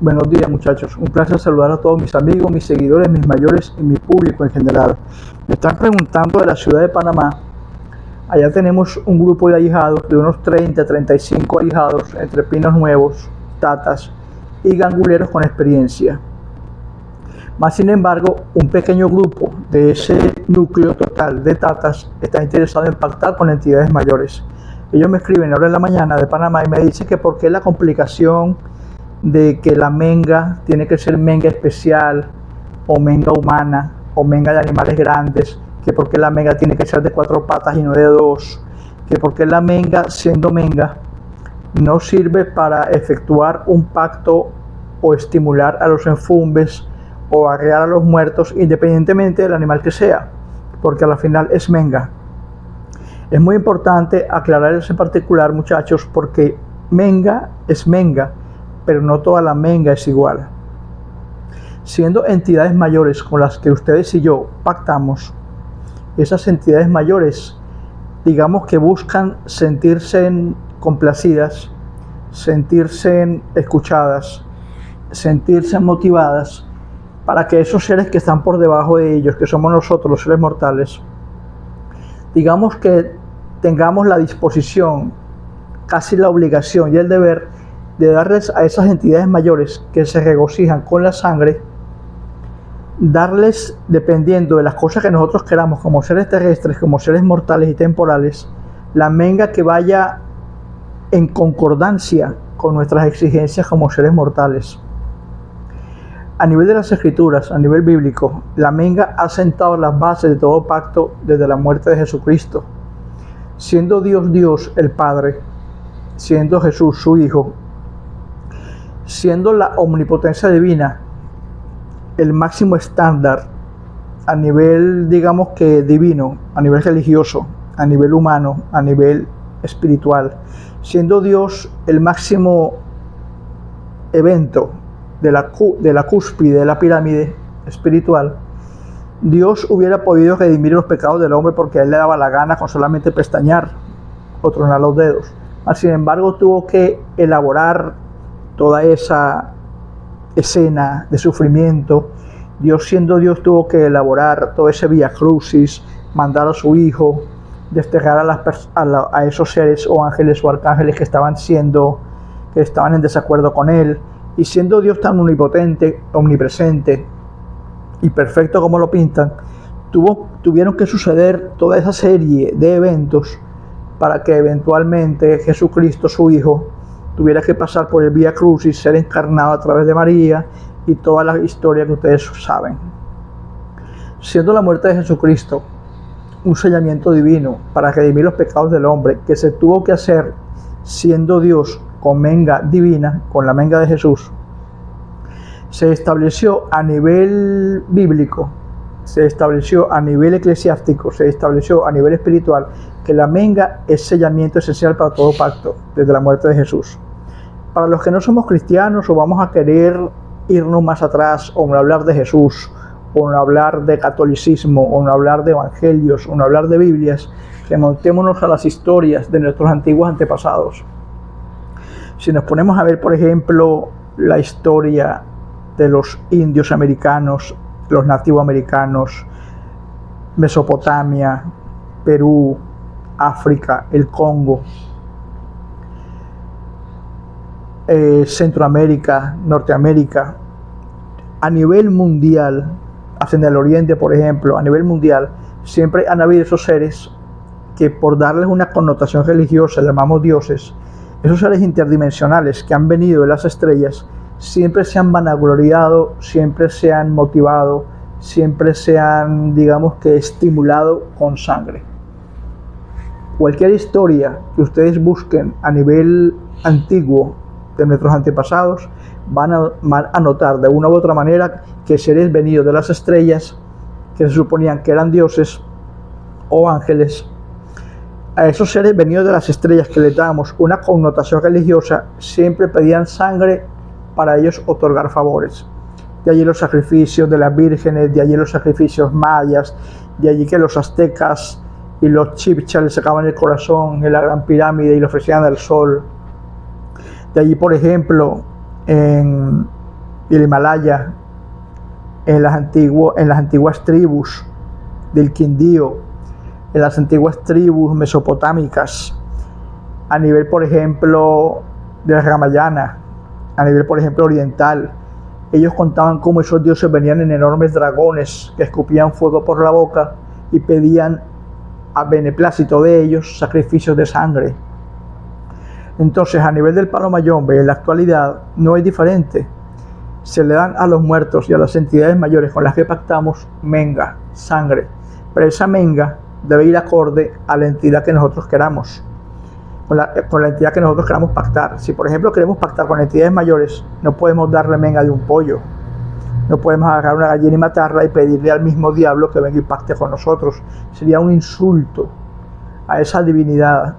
Buenos días, muchachos. Un placer saludar a todos mis amigos, mis seguidores, mis mayores y mi público en general. Me están preguntando de la ciudad de Panamá. Allá tenemos un grupo de ahijados, de unos 30, 35 ahijados, entre pinos nuevos, tatas y ganguleros con experiencia. Más sin embargo, un pequeño grupo de ese núcleo total de tatas está interesado en pactar con entidades mayores. Ellos me escriben ahora en la mañana de Panamá y me dicen que por qué la complicación de que la menga tiene que ser menga especial o menga humana o menga de animales grandes, que por qué la menga tiene que ser de 4 patas y no de 2, que por qué la menga, siendo menga, no sirve para efectuar un pacto o estimular a los enfumbes o arrear a los muertos independientemente del animal que sea, porque a la final es menga. Es muy importante aclarar eso en particular, muchachos, porque menga es menga, pero no toda la menga es igual. Siendo entidades mayores con las que ustedes y yo pactamos, esas entidades mayores, digamos que buscan sentirse complacidas, sentirse escuchadas, sentirse motivadas, para que esos seres que están por debajo de ellos, que somos nosotros los seres mortales, digamos que tengamos la disposición, casi la obligación y el deber de darles a esas entidades mayores que se regocijan con la sangre, darles, dependiendo de las cosas que nosotros queramos como seres terrestres, como seres mortales y temporales, la menga que vaya en concordancia con nuestras exigencias como seres mortales. A nivel de las escrituras, a nivel bíblico, la menga ha sentado las bases de todo pacto desde la muerte de Jesucristo. Siendo Dios Dios el Padre, siendo Jesús su Hijo, siendo la omnipotencia divina el máximo estándar a nivel, digamos que divino, a nivel religioso, a nivel humano, a nivel espiritual, siendo Dios el máximo evento de la cúspide de la pirámide espiritual, Dios hubiera podido redimir los pecados del hombre porque a él le daba la gana con solamente pestañear o tronar los dedos. Sin embargo, tuvo que elaborar toda esa escena de sufrimiento. Dios, siendo Dios, tuvo que elaborar todo ese vía crucis, mandar a su Hijo, desterrar a esos seres o ángeles o arcángeles que estaban en desacuerdo con él. Y siendo Dios tan omnipotente, omnipresente y perfecto como lo pintan, tuvieron que suceder toda esa serie de eventos para que eventualmente Jesucristo, su Hijo, tuviera que pasar por el Vía Crucis, ser encarnado a través de María y toda la historia que ustedes saben. Siendo la muerte de Jesucristo un sellamiento divino para redimir los pecados del hombre, que se tuvo que hacer siendo Dios con menga divina, con la menga de Jesús, se estableció a nivel bíblico, se estableció a nivel eclesiástico, se estableció a nivel espiritual, que la menga es sellamiento esencial para todo pacto, desde la muerte de Jesús. Para los que no somos cristianos o vamos a querer irnos más atrás, o no hablar de Jesús, o no hablar de catolicismo, o no hablar de evangelios, o no hablar de Biblias, remontémonos a las historias de nuestros antiguos antepasados. Si nos ponemos a ver, por ejemplo, la historia de los indios americanos, los nativos americanos, Mesopotamia, Perú, África, el Congo, Centroamérica, Norteamérica, a nivel mundial, hacia el Oriente, por ejemplo, a nivel mundial, siempre han habido esos seres que, por darles una connotación religiosa, llamamos dioses, esos seres interdimensionales que han venido de las estrellas, siempre se han vanagloriado, siempre se han motivado, siempre se han, digamos que, estimulado con sangre. Cualquier historia que ustedes busquen a nivel antiguo de nuestros antepasados, van a notar de una u otra manera que seres venidos de las estrellas, que se suponían que eran dioses o ángeles, a esos seres venidos de las estrellas que les damos una connotación religiosa, siempre pedían sangre para ellos otorgar favores. De allí los sacrificios de las vírgenes, de allí los sacrificios mayas, de allí que los aztecas y los chibchas les sacaban el corazón en la gran pirámide y lo ofrecían al sol. De allí, por ejemplo, en del Himalaya, en las antiguas tribus del Quindío, en las antiguas tribus mesopotámicas, a nivel, por ejemplo, del Ramayana, a nivel, por ejemplo, oriental. Ellos contaban cómo esos dioses venían en enormes dragones que escupían fuego por la boca y pedían a beneplácito de ellos sacrificios de sangre. Entonces, a nivel del palo mayombe, en la actualidad no es diferente. Se le dan a los muertos y a las entidades mayores con las que pactamos menga, sangre, pero esa menga debe ir acorde a la entidad que nosotros queramos, con la entidad que nosotros queramos pactar. Si por ejemplo queremos pactar con entidades mayores, no podemos darle menga de un pollo, no podemos agarrar una gallina y matarla y pedirle al mismo diablo que venga y pacte con nosotros. Sería un insulto a esa divinidad,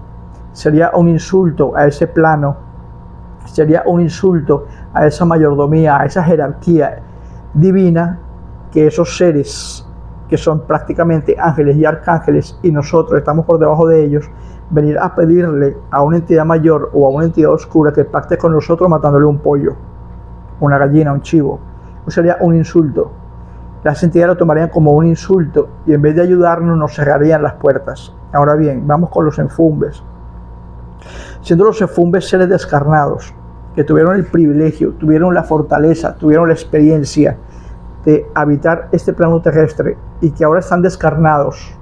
sería un insulto a ese plano, sería un insulto a esa mayordomía, a esa jerarquía divina que esos seres que son prácticamente ángeles y arcángeles y nosotros estamos por debajo de ellos, venir a pedirle a una entidad mayor o a una entidad oscura que pacte con nosotros matándole un pollo, una gallina, un chivo. Eso sería un insulto. Las entidades lo tomarían como un insulto y en vez de ayudarnos nos cerrarían las puertas. Ahora bien, vamos con los enfumbes. Siendo los enfumbes seres descarnados, que tuvieron el privilegio, tuvieron la fortaleza, tuvieron la experiencia de habitar este plano terrestre y que ahora están descarnados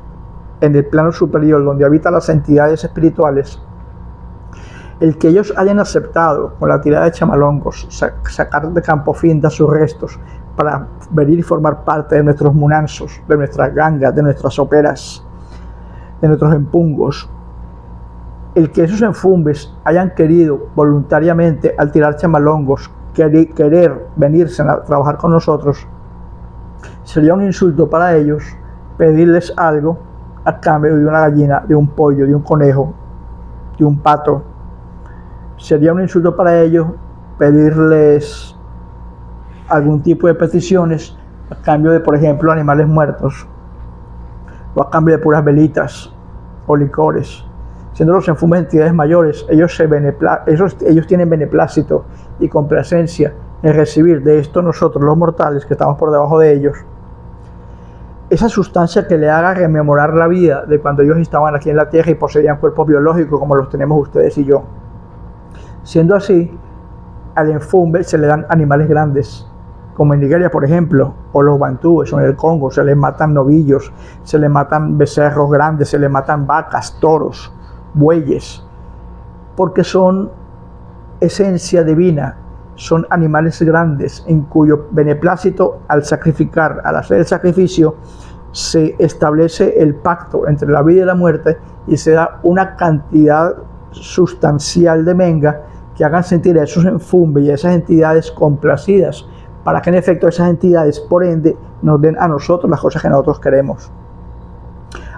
en el plano superior donde habitan las entidades espirituales, el que ellos hayan aceptado con la tirada de chamalongos sacar de campo finta sus restos para venir y formar parte de nuestros munanzos, de nuestras gangas, de nuestras soperas, de nuestros empungos, el que esos enfumbes hayan querido voluntariamente al tirar chamalongos querer venirse a trabajar con nosotros, sería un insulto para ellos pedirles algo a cambio de una gallina, de un pollo, de un conejo, de un pato. Sería un insulto para ellos pedirles algún tipo de peticiones a cambio de, por ejemplo, animales muertos o a cambio de puras velitas o licores. Siendo los enfumbes de entidades mayores, ellos tienen beneplácito y complacencia en recibir de esto nosotros los mortales que estamos por debajo de ellos esa sustancia que le haga rememorar la vida de cuando ellos estaban aquí en la tierra y poseían cuerpos biológicos como los tenemos ustedes y yo. Siendo así, al enfumbe se le dan animales grandes, como en Nigeria, por ejemplo, o los bantúes, o en el Congo, se les matan novillos, se les matan becerros grandes, se les matan vacas, toros, bueyes, porque son esencia divina, son animales grandes en cuyo beneplácito al sacrificar, al hacer el sacrificio, se establece el pacto entre la vida y la muerte y se da una cantidad sustancial de menga que hagan sentir a esos enfumbes y a esas entidades complacidas, para que en efecto esas entidades, por ende, nos den a nosotros las cosas que nosotros queremos.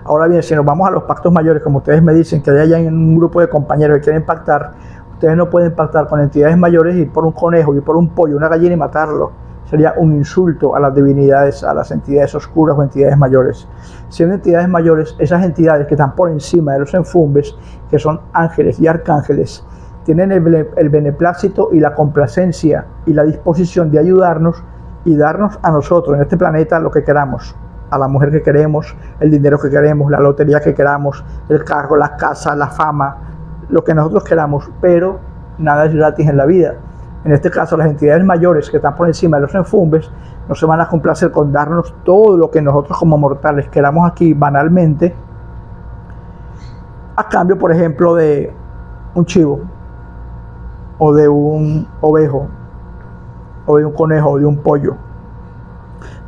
Ahora bien, si nos vamos a los pactos mayores, como ustedes me dicen que hay un grupo de compañeros que quieren pactar, ustedes no pueden pactar con entidades mayores y por un conejo y por un pollo, una gallina y matarlo. Sería un insulto a las divinidades, a las entidades oscuras o entidades mayores. Siendo entidades mayores, esas entidades que están por encima de los enfumbes, que son ángeles y arcángeles, tienen el beneplácito y la complacencia y la disposición de ayudarnos y darnos a nosotros en este planeta lo que queramos. A la mujer que queremos, el dinero que queremos, la lotería que queramos, el carro, la casa, la fama, lo que nosotros queramos, pero nada es gratis en la vida. En este caso, las entidades mayores que están por encima de los enfumbes no se van a complacer con darnos todo lo que nosotros como mortales queramos aquí banalmente, a cambio, por ejemplo, de un chivo, o de un ovejo, o de un conejo, o de un pollo.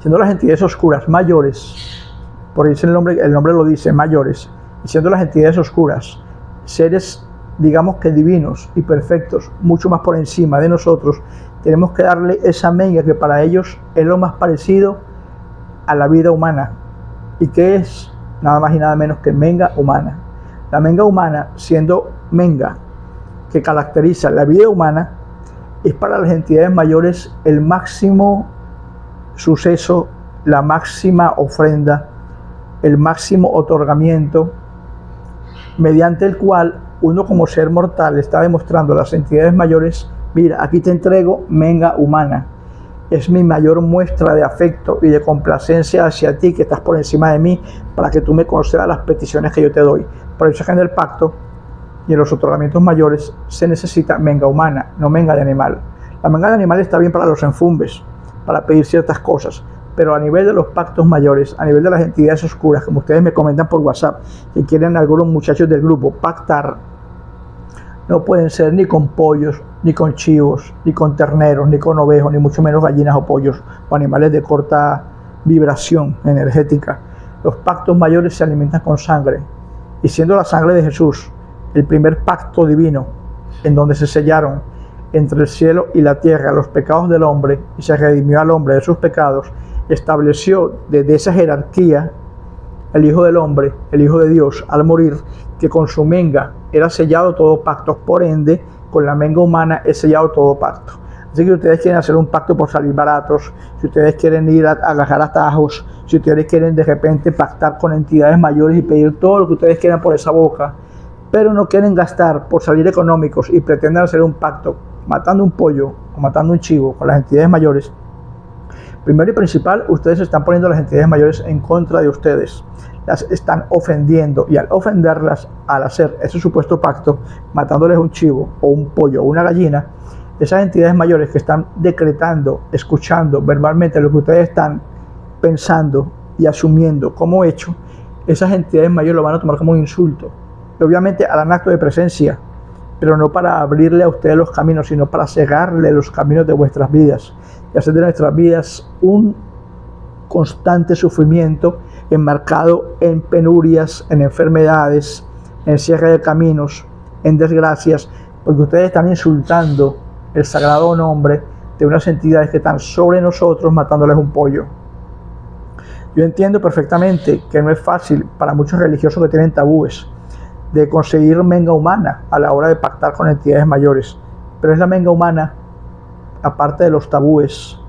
Siendo las entidades oscuras mayores, por eso el nombre lo dice, mayores, y siendo las entidades oscuras seres, digamos que divinos y perfectos, mucho más por encima de nosotros, tenemos que darle esa menga que para ellos es lo más parecido a la vida humana, y que es nada más y nada menos que menga humana. La menga humana, siendo menga que caracteriza la vida humana, es para las entidades mayores el máximo suceso, la máxima ofrenda, el máximo otorgamiento, mediante el cual uno como ser mortal está demostrando a las entidades mayores: mira, aquí te entrego menga humana. Es mi mayor muestra de afecto y de complacencia hacia ti, que estás por encima de mí, para que tú me concedas las peticiones que yo te doy. Por eso es que en el pacto y en los otorgamientos mayores se necesita menga humana, no menga de animal. La menga de animal está bien para los enfumbes, para pedir ciertas cosas, pero a nivel de los pactos mayores, a nivel de las entidades oscuras, como ustedes me comentan por WhatsApp, que quieren algunos muchachos del grupo pactar, no pueden ser ni con pollos, ni con chivos, ni con terneros, ni con ovejos, ni mucho menos gallinas o pollos, o animales de corta vibración energética. Los pactos mayores se alimentan con sangre, y siendo la sangre de Jesús el primer pacto divino, en donde se sellaron entre el cielo y la tierra los pecados del hombre, y se redimió al hombre de sus pecados, estableció desde esa jerarquía el Hijo del Hombre, el Hijo de Dios, al morir, que con su menga era sellado todo pacto. Por ende, con la menga humana es sellado todo pacto. Así que si ustedes quieren hacer un pacto por salir baratos, si ustedes quieren ir a agarrar atajos, si ustedes quieren de repente pactar con entidades mayores y pedir todo lo que ustedes quieran por esa boca, pero no quieren gastar por salir económicos y pretenden hacer un pacto matando un pollo o matando un chivo con las entidades mayores, primero y principal, ustedes están poniendo a las entidades mayores en contra de ustedes. Las están ofendiendo, y al ofenderlas, al hacer ese supuesto pacto, matándoles un chivo o un pollo o una gallina, esas entidades mayores que están decretando, escuchando verbalmente lo que ustedes están pensando y asumiendo como hecho, esas entidades mayores lo van a tomar como un insulto. Y obviamente harán acto de presencia, pero no para abrirle a ustedes los caminos, sino para cegarle los caminos de vuestras vidas y hacer de nuestras vidas un constante sufrimiento enmarcado en penurias, en enfermedades, en cierre de caminos, en desgracias, porque ustedes están insultando el sagrado nombre de unas entidades que están sobre nosotros matándoles un pollo. Yo entiendo perfectamente que no es fácil para muchos religiosos que tienen tabúes de conseguir menga humana a la hora de pactar con entidades mayores, pero es la menga humana, aparte de los tabúes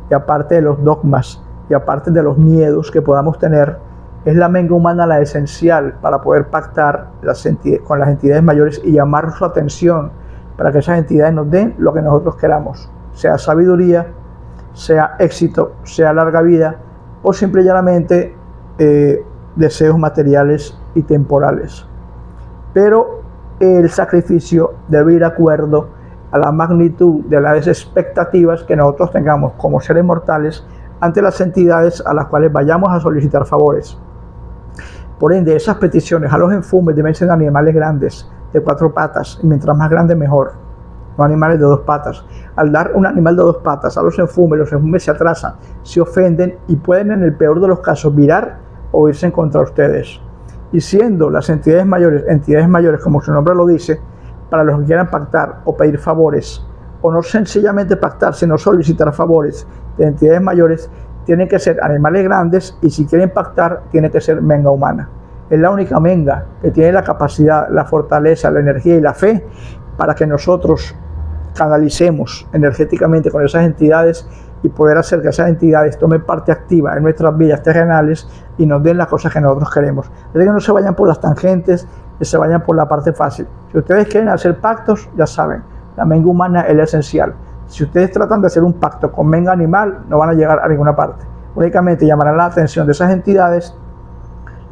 y aparte de los dogmas y aparte de los miedos que podamos tener, es la menga humana la esencial para poder pactar con las entidades mayores y llamar su atención para que esas entidades nos den lo que nosotros queramos, sea sabiduría, sea éxito, sea larga vida o simplemente deseos materiales y temporales. Pero el sacrificio debe ir de acuerdo a la magnitud de las expectativas que nosotros tengamos como seres mortales ante las entidades a las cuales vayamos a solicitar favores. Por ende, esas peticiones a los enfumes deben ser animales grandes, de 4 patas, y mientras más grande mejor, no animales de 2 patas. Al dar un animal de 2 patas a los enfumes se atrasan, se ofenden y pueden en el peor de los casos virar o irse en contra de ustedes. Y siendo las entidades mayores como su nombre lo dice, para los que quieran pactar o pedir favores, o no sencillamente pactar, sino solicitar favores de entidades mayores, tienen que ser animales grandes, y si quieren pactar, tiene que ser menga humana. Es la única menga que tiene la capacidad, la fortaleza, la energía y la fe para que nosotros canalicemos energéticamente con esas entidades y poder hacer que esas entidades tomen parte activa en nuestras vidas terrenales y nos den las cosas que nosotros queremos. Es que no se vayan por las tangentes, que se vayan por la parte fácil. Si ustedes quieren hacer pactos, ya saben, la menga humana es la esencial. Si ustedes tratan de hacer un pacto con menga animal, no van a llegar a ninguna parte. Únicamente llamarán la atención de esas entidades,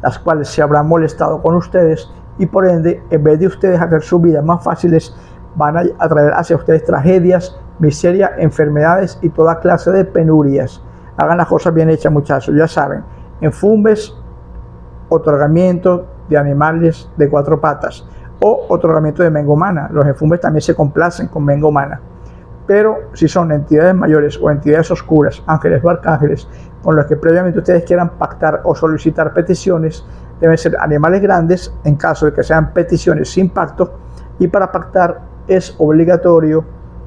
las cuales se habrán molestado con ustedes, y por ende, en vez de ustedes hacer sus vidas más fáciles, van a traer hacia ustedes tragedias, miseria, enfermedades y toda clase de penurias. Hagan las cosas bien hechas, muchachos, ya saben, enfumbes, otorgamiento de animales de 4 patas o otorgamiento de menga humana. Los enfumbes también se complacen con menga humana. Pero si son entidades mayores o entidades oscuras, ángeles o arcángeles, con los que previamente ustedes quieran pactar o solicitar peticiones, deben ser animales grandes en caso de que sean peticiones sin pacto, y para pactar es obligatorio,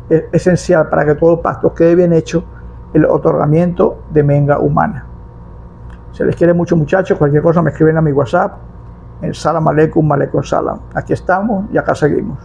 es esencial para que todo pacto quede bien hecho, el otorgamiento de menga humana. Se les quiere mucho, muchachos. Cualquier cosa me escriben a mi WhatsApp en Salam Aleikum, Aleikum Salam. Aquí estamos y acá seguimos.